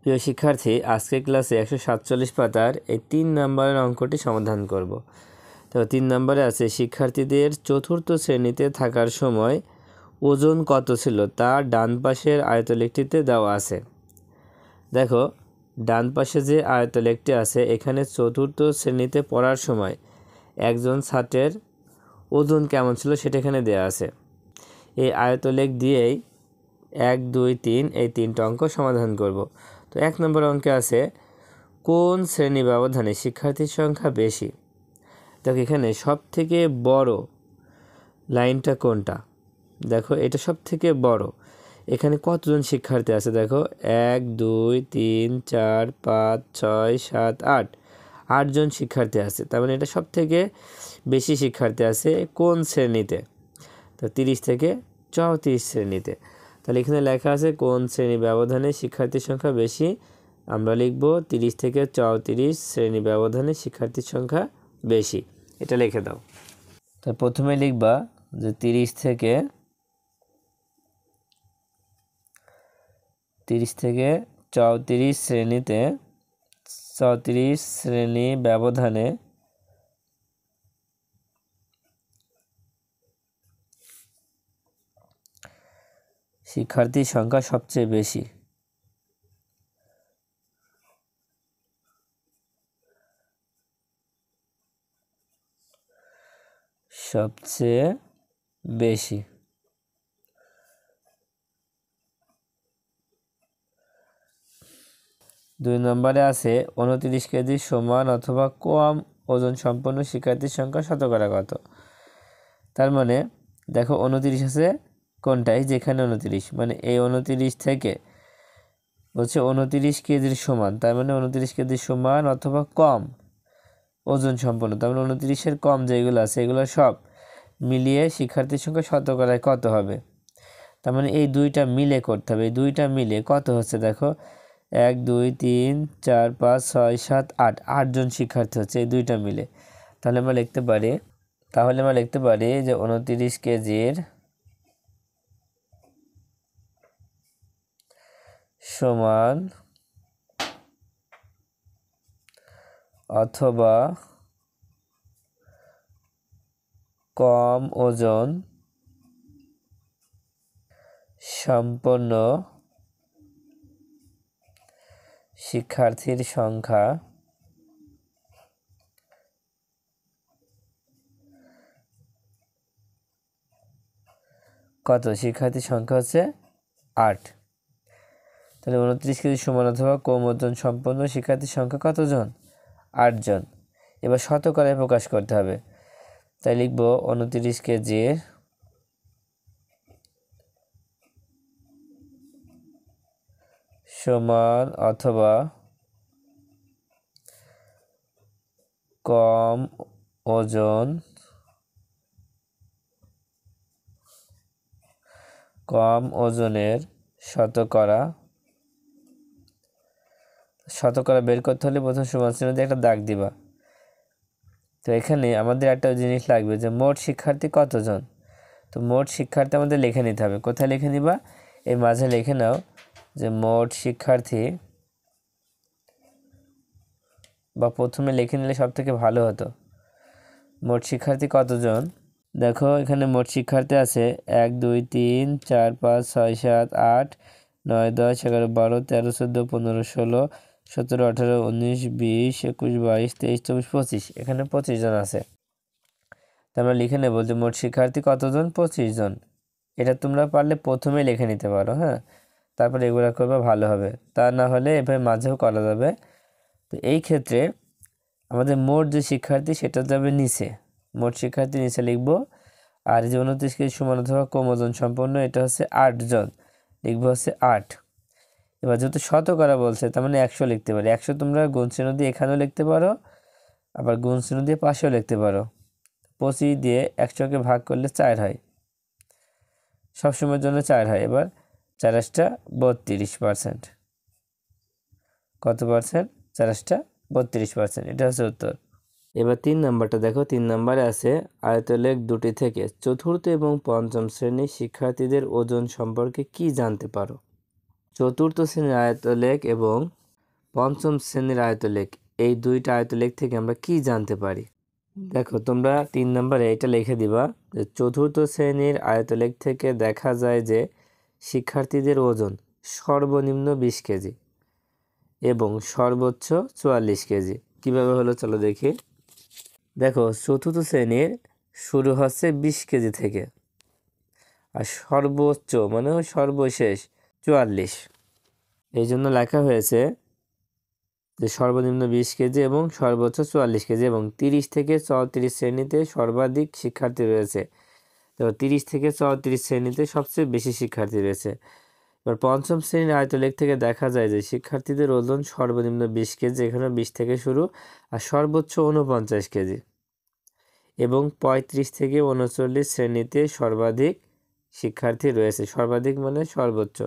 প্রিয় শিক্ষার্থী, আজকের ক্লাসে 147 পাতার এই 3 নম্বরের অঙ্কটি সমাধান করব। তো 3 নম্বরে আছে শিক্ষার্থীদের চতুর্থ শ্রেণীতে থাকার সময় ওজন কত ছিল তা ডান পাশের আয়তলেখটিতে দেওয়া আছে। দেখো, ডান পাশে যে আয়তলেখটি আছে এখানে চতুর্থ শ্রেণীতে পড়ার সময় একজন ছাত্রের ওজন কেমন ছিল সেটা এখানে দেওয়া আছে। এই আয়তলেখ দিয়েই 1, 2, 3 এই 3টা অঙ্ক সমাধান করব। তো 1 নম্বর অঙ্কে আছে কোন শ্রেণী ব্যবধানে শিক্ষার্থীর সংখ্যা বেশি। দেখো এখানে সব থেকে বড় লাইনটা কোনটা, দেখো এটা সব থেকে বড়। এখানে কতজন শিক্ষার্থী আছে দেখো, 1, 2, 3, 4, 5, 6, 7, 8, 8জন শিক্ষার্থী আছে। তার মানে এটা সব থেকে বেশি শিক্ষার্থী আছে কোন শ্রেণীতে, তো 30 থেকে 34 শ্রেণীতে। তাহলে এখানে লেখা আছে কোন শ্রেণী ব্যবধানে শিক্ষার্থীর সংখ্যা বেশি, আমরা লিখব 30 থেকে 34 শ্রেণী ব্যবধানে শিক্ষার্থীর সংখ্যা বেশি। এটা লিখে দাও। তো প্রথমে লিখবা যে 30 থেকে 34 শ্রেণীতে 34 শ্রেণী ব্যবধানে শিক্ষার্থীর সংখ্যা সবচেয়ে বেশি। সবচেয়ে বেশি। 2 নম্বরে আছে 29 কেজি সমান অথবা কম ওজন সম্পন্ন শিক্ষার্থীর সংখ্যা শতকরা কত। তার মানে দেখো 29 আছে কোনটাই, যেখানে 29 মানে এই 29 থেকে বলছে 29 কেজির সমান, তার মানে 29 কেজির সমান অথবা কম ওজন সম্পন্ন, তার মানে 29-এর কম যেগুলো আছে এগুলো সব মিলিয়ে শিক্ষার্থীর সংখ্যা শতকরায় কত হবে। তার মানে এই দুইটা মিলে করতে হবে। এই দুইটা মিলে কত হচ্ছে দেখো, 1, 2, 3, 4, 5, 6, 7, 8, 8জন শিক্ষার্থী হচ্ছে এই দুইটা মিলে। তাহলে আমরা লিখতে পারি যে 29 কেজির সমান অথবা কম ওজন সম্পন্ন শিক্ষার্থীর সংখ্যা কত, শিক্ষার্থীর সংখ্যা হচ্ছে 8। তাহলে 29 কেজি সমান অথবা কম ওজন সম্পন্ন শিক্ষার্থীর সংখ্যা কতজন, 8 জন। এবার শতকরায় প্রকাশ করতে হবে, তাই লিখব 29 কেজির সমান অথবা কম ওজনের শতকরা বের করতে হলে প্রথম সমান চিহ্ন দিয়ে একটা দাগ দিবা। তো এখানে আমাদের একটা জিনিস লাগবে যে মোট শিক্ষার্থী কতজন। তো মোট শিক্ষার্থী আমাদের লিখে নিতে হবে। কোথায় লিখে নিবা, এই মাঝে লিখে নাও যে মোট শিক্ষার্থী, বা প্রথমে লিখে নিলে সব থেকে ভালো হতো। মোট শিক্ষার্থী কতজন, দেখো এখানে মোট শিক্ষার্থী আছে 1, 2, 3, 4, 5, 6, 7, 8, 9, 10, 11, 12, 13, 14, 15, 16, 17, 18, 19, 20, 21, 22, 23, 24, 25, এখানে 25 জন আছে। আমরা লিখে নেব যে মোট শিক্ষার্থী কতজন, 25 জন। এটা তোমরা পারলে প্রথমে লিখে নিতে পারো, হ্যাঁ, তারপর এগুলো করবে ভালো হবে। তা না হলে এভাবে মাঝেও করা যাবে। তো এই ক্ষেত্রে আমাদের মোট যে শিক্ষার্থী সেটা যাবে নিচে, মোট শিক্ষার্থী নিচে লিখবো। আর যে 29 কেজি সমান অথবা কম ওজন সম্পন্ন এটা হচ্ছে 8 জন, লিখবো হচ্ছে 8। এবার যেহেতু শতকরা বলছে তার মানে 100 লিখতে পারি। 100 তোমরা গুণ চিহ্ন দিয়ে এখানেও লিখতে পারো, আবার গুণ চিহ্ন দিয়ে পাশেও লিখতে পারো। 25 দিয়ে 100-কে ভাগ করলে 4 হয়, সবসময়ের জন্য 4 হয়। এবার 4 * 32%, কত পার্সেন্ট, 4 * 32%, এটা হচ্ছে উত্তর। এবার 3 নাম্বারটা দেখো, 3 নাম্বারে আছে আয়তলেখ দুটি থেকে চতুর্থ এবং পঞ্চম শ্রেণীর শিক্ষার্থীদের ওজন সম্পর্কে কি জানতে পারো। চতুর্থ শ্রেণীর আয়তলেখ এবং পঞ্চম শ্রেণীর আয়তলেখ, এই দুইটা আয়তলেখ থেকে আমরা কি জানতে পারি? দেখো তোমরা 3 নম্বরে এটা লিখে দিবা যে চতুর্থ শ্রেণীর আয়তলেখ থেকে দেখা যায় যে শিক্ষার্থীদের ওজন সর্বনিম্ন 20 কেজি এবং সর্বোচ্চ 44 কেজি। কিভাবে হলো চলো দেখি। দেখো চতুর্থ শ্রেণীর শুরু হচ্ছে 20 কেজি থেকে, আর সর্বোচ্চ মানে সর্বশেষ 44। এই জন্য লেখা হয়েছে যে সর্বনিম্ন 20 কেজি এবং সর্বোচ্চ 44 কেজি, এবং 30 থেকে 34 শ্রেণীতে সর্বাধিক শিক্ষার্থী রয়েছে। তো 30 থেকে 34 শ্রেণীতে সবচেয়ে বেশি শিক্ষার্থী রয়েছে। এবার পঞ্চম শ্রেণীর আয়তলেখ থেকে দেখা যায় যে শিক্ষার্থীদের ওজন সর্বনিম্ন 20 কেজি, এখানে 20 থেকে শুরু, আর সর্বোচ্চ 49 কেজি, এবং 35 থেকে 39 শ্রেণীতে সর্বাধিক শিক্ষার্থী রয়েছে। সর্বাধিক মানে সর্বোচ্চ।